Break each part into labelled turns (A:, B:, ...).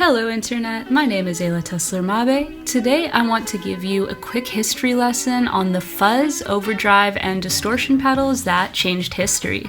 A: Hello Internet, my name is Tesler-Mabé. Today I want to give you a quick history lesson on the fuzz, overdrive, and distortion pedals that changed history.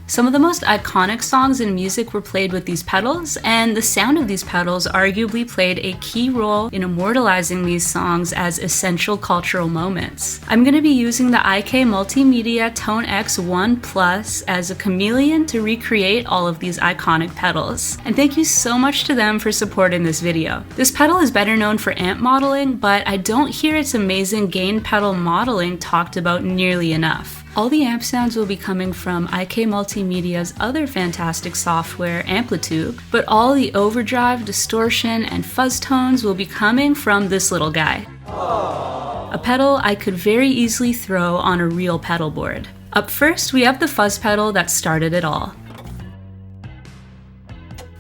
A: Some of the most iconic songs in music were played with these pedals, and the sound of these pedals arguably played a key role in immortalizing these songs as essential cultural moments. I'm going to be using the IK Multimedia TONEX 1 Plus as a chameleon to recreate all of these iconic pedals. And thank you so much to them for supporting this video. This pedal is better known for amp modeling, but I don't hear its amazing gain pedal modeling talked about nearly enough. All the amp sounds will be coming from IK Multimedia's other fantastic software, Amplitude, but all the overdrive, distortion, and fuzz tones will be coming from this little guy. Aww. A pedal I could very easily throw on a real pedal board. Up first, we have the fuzz pedal that started it all.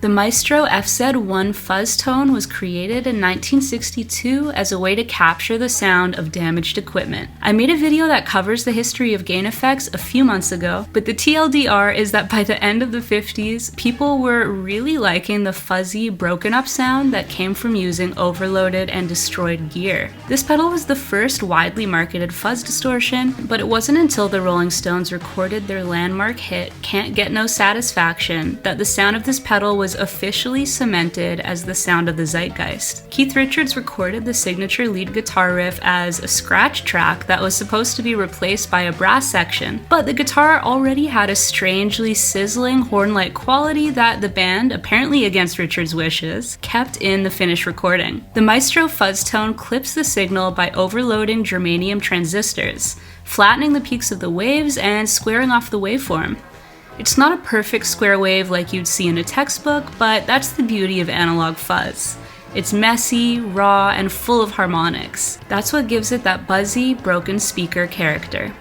A: The Maestro FZ1 Fuzz-Tone was created in 1962 as a way to capture the sound of damaged equipment. I made a video that covers the history of gain effects a few months ago, but the TLDR is that by the end of the 50s, people were really liking the fuzzy, broken up sound that came from using overloaded and destroyed gear. This pedal was the first widely marketed fuzz distortion, but it wasn't until the Rolling Stones recorded their landmark hit, Can't Get No Satisfaction, that the sound of this pedal was officially cemented as the sound of the zeitgeist. Keith Richards recorded the signature lead guitar riff as a scratch track that was supposed to be replaced by a brass section, but the guitar already had a strangely sizzling horn-like quality that the band, apparently against Richards' wishes, kept in the finished recording. The Maestro Fuzz-Tone clips the signal by overloading germanium transistors, flattening the peaks of the waves and squaring off the waveform. It's not a perfect square wave like you'd see in a textbook, but that's the beauty of analog fuzz. It's messy, raw, and full of harmonics. That's what gives it that buzzy, broken speaker character.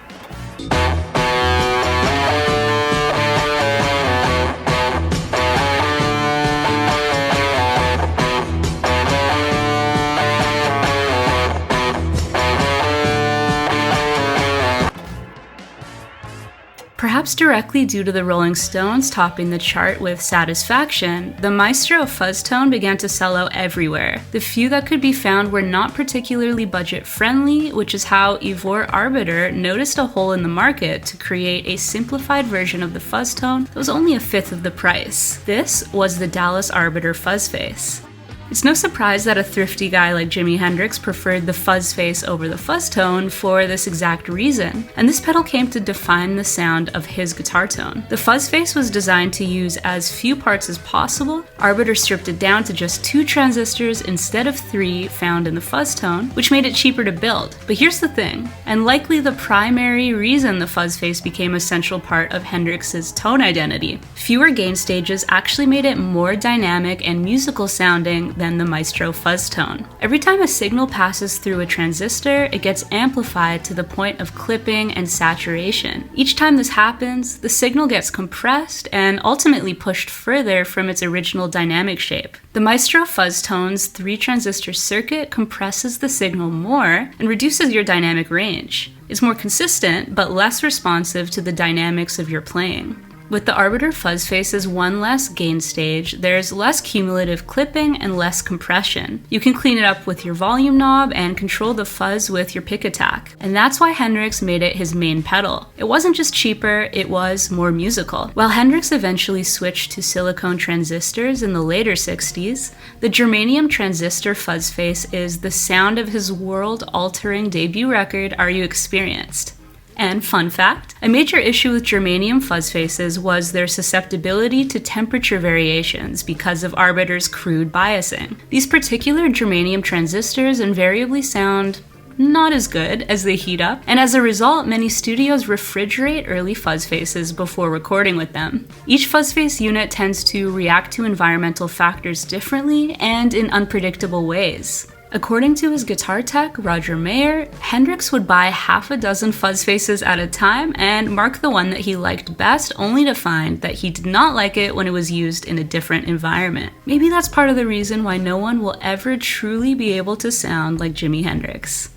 A: Perhaps directly due to the Rolling Stones topping the chart with Satisfaction, the Maestro Fuzz-Tone began to sell out everywhere. The few that could be found were not particularly budget-friendly, which is how Ivor Arbiter noticed a hole in the market to create a simplified version of the Fuzz-Tone that was only a fifth of the price. This was the Dallas Arbiter Fuzz Face. It's no surprise that a thrifty guy like Jimi Hendrix preferred the fuzz face over the fuzz-tone for this exact reason, and this pedal came to define the sound of his guitar tone. The fuzz face was designed to use as few parts as possible. Arbiter stripped it down to just 2 transistors instead of 3 found in the fuzz-tone, which made it cheaper to build. But here's the thing, and likely the primary reason the fuzz face became a central part of Hendrix's tone identity. Fewer gain stages actually made it more dynamic and musical sounding than the Maestro Fuzz-Tone. Every time a signal passes through a transistor, it gets amplified to the point of clipping and saturation. Each time this happens, the signal gets compressed and ultimately pushed further from its original dynamic shape. The Maestro Fuzz-Tone's 3-transistor circuit compresses the signal more and reduces your dynamic range. It's more consistent, but less responsive to the dynamics of your playing. With the Arbiter Fuzz Face's one less gain stage, there's less cumulative clipping and less compression. You can clean it up with your volume knob and control the fuzz with your pick attack. And that's why Hendrix made it his main pedal. It wasn't just cheaper, it was more musical. While Hendrix eventually switched to silicone transistors in the later 60s, the germanium transistor fuzz face is the sound of his world-altering debut record, Are You Experienced? And fun fact, a major issue with germanium fuzz faces was their susceptibility to temperature variations because of Arbiter's crude biasing. These particular germanium transistors invariably sound not as good as they heat up, and as a result, many studios refrigerate early fuzz faces before recording with them. Each fuzz face unit tends to react to environmental factors differently and in unpredictable ways. According to his guitar tech, Roger Mayer, Hendrix would buy half a dozen fuzz faces at a time and mark the one that he liked best, only to find that he did not like it when it was used in a different environment. Maybe that's part of the reason why no one will ever truly be able to sound like Jimi Hendrix.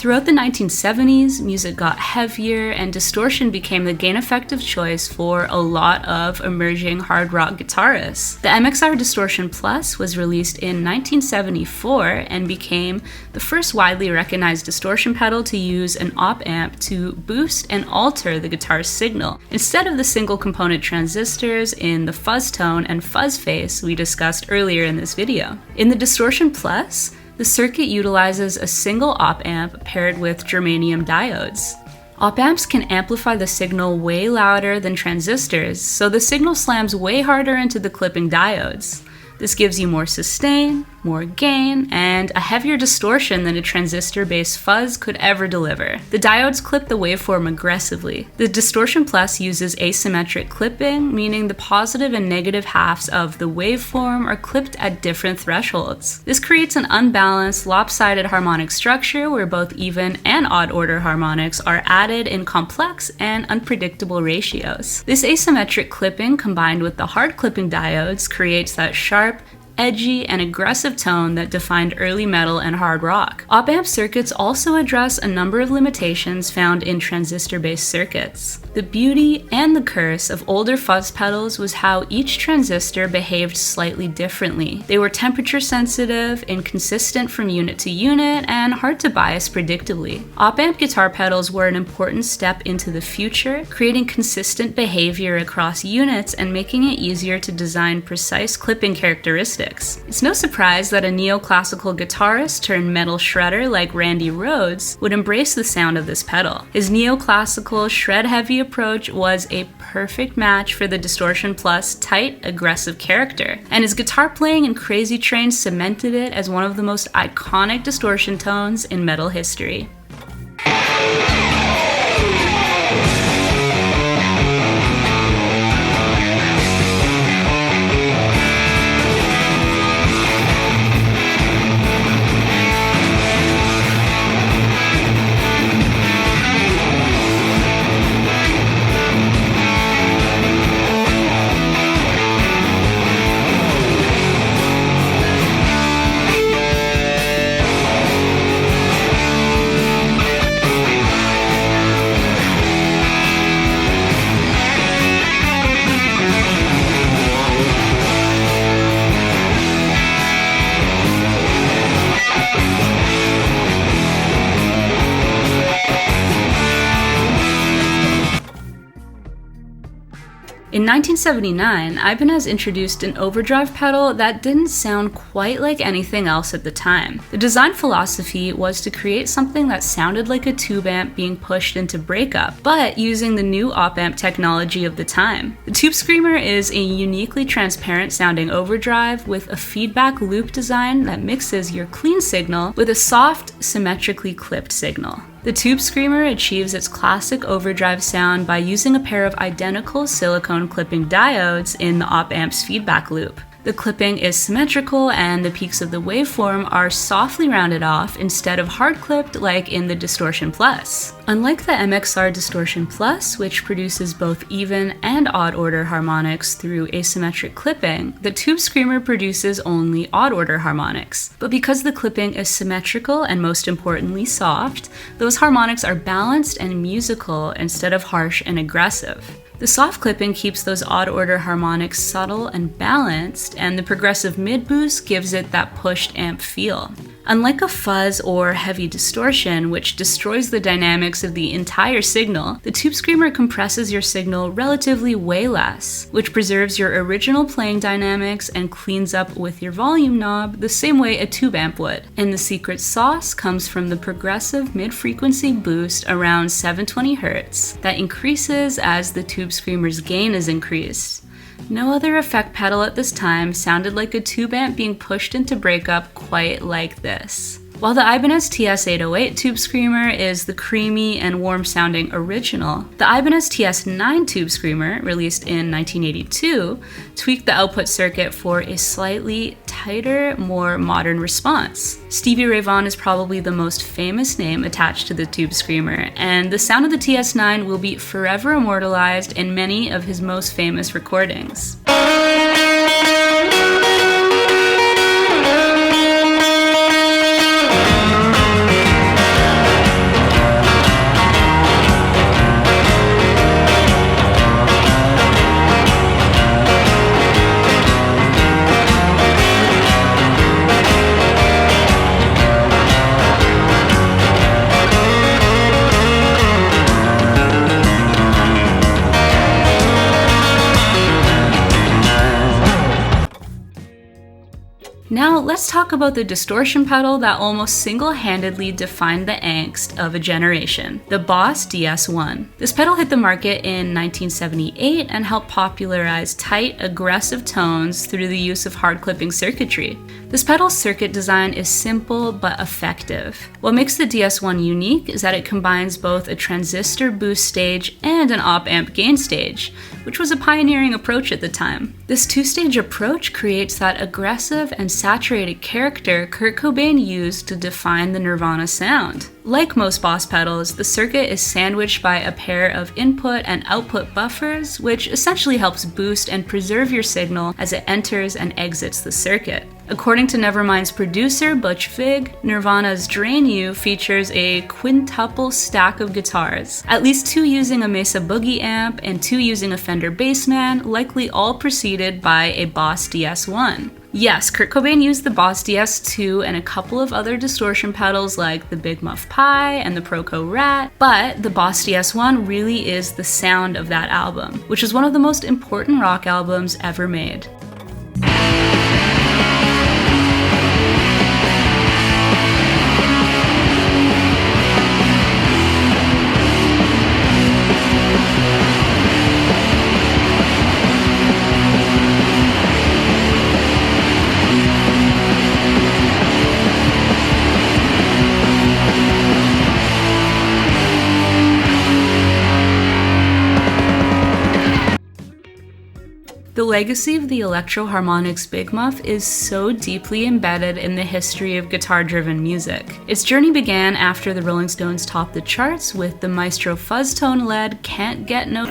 A: Throughout the 1970s, music got heavier and distortion became the gain-effective choice for a lot of emerging hard rock guitarists. The MXR Distortion Plus was released in 1974 and became the first widely recognized distortion pedal to use an op-amp to boost and alter the guitar's signal, instead of the single-component transistors in the Fuzz-Tone and fuzz face we discussed earlier in this video. In the Distortion Plus, the circuit utilizes a single op-amp paired with germanium diodes. Op-amps can amplify the signal way louder than transistors, so the signal slams way harder into the clipping diodes. This gives you more sustain, more gain, and a heavier distortion than a transistor-based fuzz could ever deliver. The diodes clip the waveform aggressively. The Distortion Plus uses asymmetric clipping, meaning the positive and negative halves of the waveform are clipped at different thresholds. This creates an unbalanced, lopsided harmonic structure where both even and odd order harmonics are added in complex and unpredictable ratios. This asymmetric clipping combined with the hard clipping diodes creates that sharp, edgy, and aggressive tone that defined early metal and hard rock. Op-amp circuits also address a number of limitations found in transistor-based circuits. The beauty and the curse of older fuzz pedals was how each transistor behaved slightly differently. They were temperature sensitive, inconsistent from unit to unit, and hard to bias predictably. Op-amp guitar pedals were an important step into the future, creating consistent behavior across units and making it easier to design precise clipping characteristics. It's no surprise that a neoclassical guitarist turned metal shredder like Randy Rhoads would embrace the sound of this pedal. His neoclassical, shred-heavy approach was a perfect match for the Distortion Plus' tight, aggressive character, and his guitar playing in Crazy Train cemented it as one of the most iconic distortion tones in metal history. In 1979, Ibanez introduced an overdrive pedal that didn't sound quite like anything else at the time. The design philosophy was to create something that sounded like a tube amp being pushed into breakup, but using the new op-amp technology of the time. The Tube Screamer is a uniquely transparent sounding overdrive with a feedback loop design that mixes your clean signal with a soft, symmetrically clipped signal. The Tube Screamer achieves its classic overdrive sound by using a pair of identical silicone clipping diodes in the op-amp's feedback loop. The clipping is symmetrical and the peaks of the waveform are softly rounded off instead of hard-clipped like in the Distortion Plus. Unlike the MXR Distortion Plus, which produces both even and odd order harmonics through asymmetric clipping, the Tube Screamer produces only odd order harmonics. But because the clipping is symmetrical and most importantly soft, those harmonics are balanced and musical instead of harsh and aggressive. The soft clipping keeps those odd order harmonics subtle and balanced, and the progressive mid-boost gives it that pushed amp feel. Unlike a fuzz or heavy distortion, which destroys the dynamics of the entire signal, the Tube Screamer compresses your signal relatively way less, which preserves your original playing dynamics and cleans up with your volume knob the same way a tube amp would. And the secret sauce comes from the progressive mid-frequency boost around 720 Hz that increases as the Tube Screamer's gain is increased. No other effect pedal at this time sounded like a tube amp being pushed into breakup quite like this. While the Ibanez TS-808 Tube Screamer is the creamy and warm-sounding original, the Ibanez TS-9 Tube Screamer, released in 1982, tweaked the output circuit for a slightly tighter, more modern response. Stevie Ray Vaughan is probably the most famous name attached to the Tube Screamer, and the sound of the TS-9 will be forever immortalized in many of his most famous recordings. Now, let's talk about the distortion pedal that almost single-handedly defined the angst of a generation, the Boss DS1. This pedal hit the market in 1978 and helped popularize tight, aggressive tones through the use of hard-clipping circuitry. This pedal's circuit design is simple but effective. What makes the DS1 unique is that it combines both a transistor boost stage and an op-amp gain stage, which was a pioneering approach at the time. This two-stage approach creates that aggressive and saturated character Kurt Cobain used to define the Nirvana sound. Like most Boss pedals, the circuit is sandwiched by a pair of input and output buffers, which essentially helps boost and preserve your signal as it enters and exits the circuit. According to Nevermind's producer, Butch Vig, Nirvana's Drain You features a quintuple stack of guitars, at least 2 using a Mesa Boogie amp and 2 using a Fender Bassman, likely all preceded by a Boss DS1. Yes, Kurt Cobain used the Boss DS2 and a couple of other distortion pedals like the Big Muff Pi and the Proco Rat, but the Boss DS1 really is the sound of that album, which is one of the most important rock albums ever made. The legacy of the Electro-Harmonix Big Muff is so deeply embedded in the history of guitar-driven music. Its journey began after the Rolling Stones topped the charts with the Maestro Fuzz-Tone-led Can't Get No,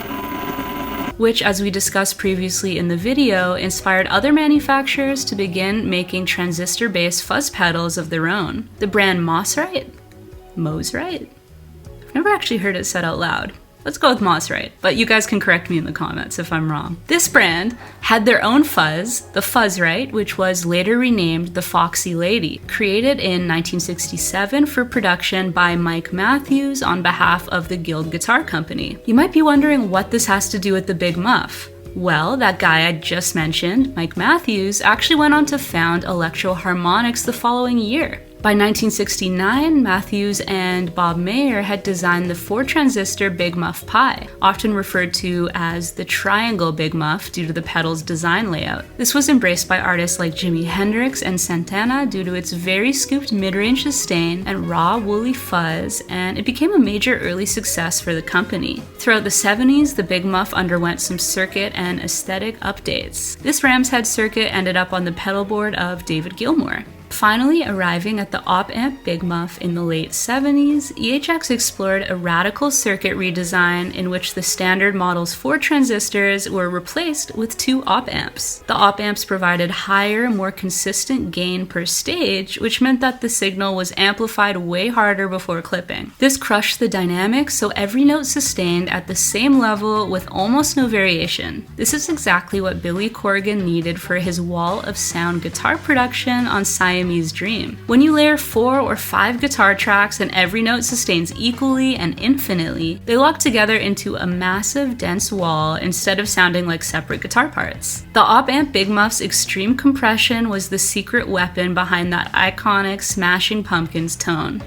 A: which, as we discussed previously in the video, inspired other manufacturers to begin making transistor-based fuzz pedals of their own. The brand Mosrite? I've never actually heard it said out loud. Let's go with Mosrite, but you guys can correct me in the comments if I'm wrong. This brand had their own fuzz, the Fuzzrite, which was later renamed the Foxy Lady, created in 1967 for production by Mike Matthews on behalf of the Guild Guitar Company. You might be wondering what this has to do with the Big Muff. Well, that guy I just mentioned, Mike Matthews, actually went on to found Electro-Harmonix the following year. By 1969, Matthews and Bob Mayer had designed the 4-transistor Big Muff Pi, often referred to as the Triangle Big Muff due to the pedal's design layout. This was embraced by artists like Jimi Hendrix and Santana due to its very scooped mid-range sustain and raw woolly fuzz, and it became a major early success for the company. Throughout the 70s, the Big Muff underwent some circuit and aesthetic updates. This ram's head circuit ended up on the pedal board of David Gilmour. Finally arriving at the Op-Amp Big Muff in the late 70s, EHX explored a radical circuit redesign in which the standard model's 4 transistors were replaced with 2 op-amps. The op-amps provided higher, more consistent gain per stage, which meant that the signal was amplified way harder before clipping. This crushed the dynamics, so every note sustained at the same level with almost no variation. This is exactly what Billy Corgan needed for his wall of sound guitar production on Siamese Dream. When you layer 4 or 5 guitar tracks and every note sustains equally and infinitely, they lock together into a massive, dense wall instead of sounding like separate guitar parts. The Op-Amp Big Muff's extreme compression was the secret weapon behind that iconic Smashing Pumpkins tone.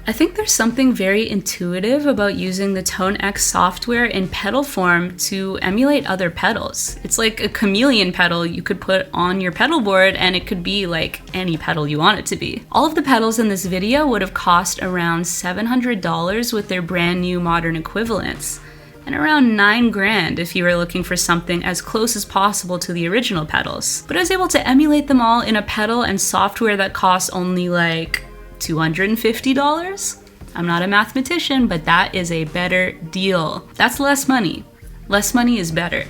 A: I think there's something very intuitive about using the TONEX software in pedal form to emulate other pedals. It's like a chameleon pedal you could put on your pedal board and it could be like any pedal you want it to be. All of the pedals in this video would have cost around $700 with their brand new modern equivalents, and around $9 grand if you were looking for something as close as possible to the original pedals. But I was able to emulate them all in a pedal and software that costs only like $250? I'm not a mathematician, but that is a better deal. That's less money. Less money is better.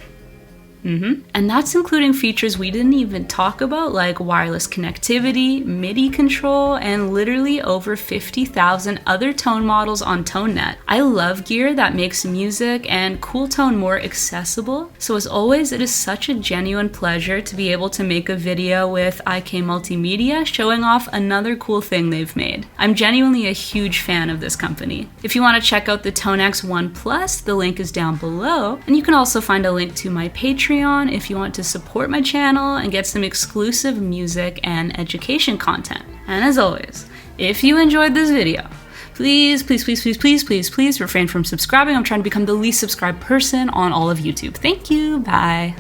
A: And that's including features we didn't even talk about, like wireless connectivity, MIDI control, and literally over 50,000 other tone models on ToneNet. I love gear that makes music and cool tone more accessible. So as always, it is such a genuine pleasure to be able to make a video with IK Multimedia showing off another cool thing they've made. I'm genuinely a huge fan of this company. If you want to check out the TONEX One Plus, the link is down below, and you can also find a link to my Patreon if you want to support my channel and get some exclusive music and education content. And as always, if you enjoyed this video, please refrain from subscribing. I'm trying to become the least subscribed person on all of YouTube. Thank you. Bye.